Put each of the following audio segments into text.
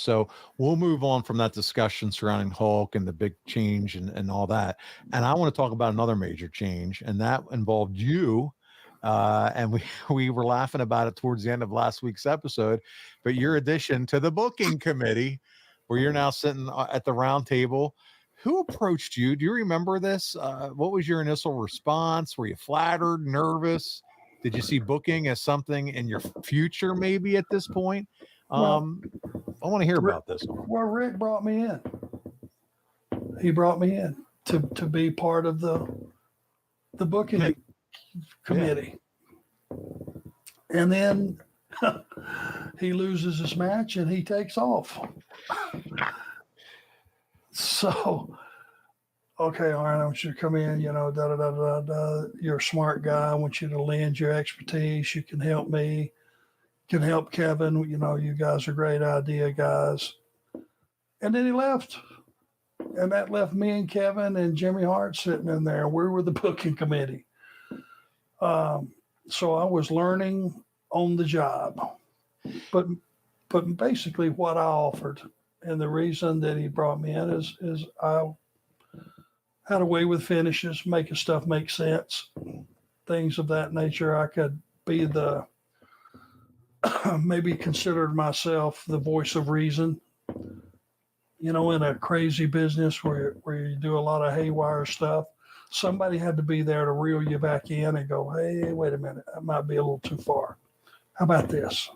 So we'll move on from that discussion surrounding Hulk and the big change and all that. And I want to talk about another major change, and that involved you. And we were laughing about it towards the end of last week's episode, but your addition to the booking committee, where you're now sitting at the round table. Who approached you? Do you remember this? What was your initial response? Were you flattered, nervous? Did you see booking as something in your future, maybe at this point? Well, I want to hear about this one. Well, Rick brought me in. He brought me in to be part of the booking committee. Yeah. And then he loses his match and he takes off. So, okay, Arn, I want you to come in, You're a smart guy. I want you to lend your expertise. You can help me. Can help Kevin. You guys are great idea guys. And then he left. And that left me and Kevin and Jimmy Hart sitting in there. We were the booking committee. So I was learning on the job. But basically what I offered, and the reason that he brought me in is I had a way with finishes, making stuff make sense, things of that nature. I could be maybe considered myself the voice of reason, in a crazy business where you do a lot of haywire stuff. Somebody had to be there to reel you back in and go, hey, wait a minute, that might be a little too far. How about this?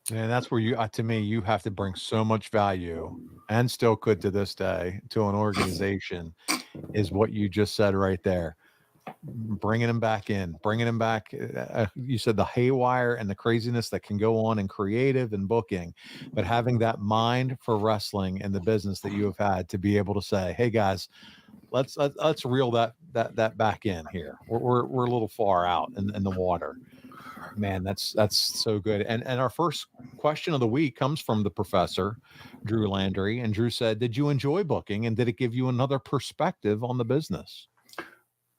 And that's where you have to bring so much value, and still could to this day, to an organization, is what you just said right there. Bringing them back. You said the haywire and the craziness that can go on in creative and booking, but having that mind for wrestling and the business that you have had to be able to say, hey guys, let's reel that back in here. We're a little far out in the water. Man, that's so good. And our first question of the week comes from the professor, Drew Landry. And Drew said, did you enjoy booking, and did it give you another perspective on the business?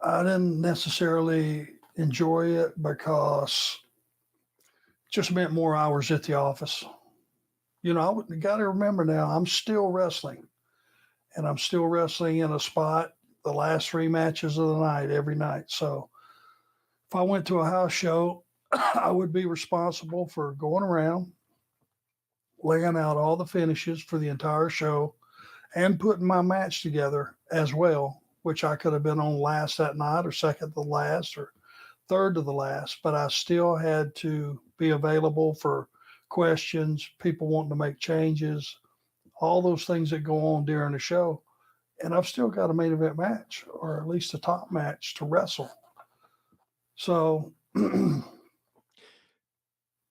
I didn't necessarily enjoy it because it just meant more hours at the office. You got to remember now, I'm still wrestling, and I'm still wrestling in a spot the last 3 matches of the night, every night. So if I went to a house show, I would be responsible for going around, laying out all the finishes for the entire show, and putting my match together as well, which I could have been on last that night, or second to last, or third to the last, but I still had to be available for questions, people wanting to make changes, all those things that go on during the show. And I've still got a main event match, or at least a top match to wrestle. So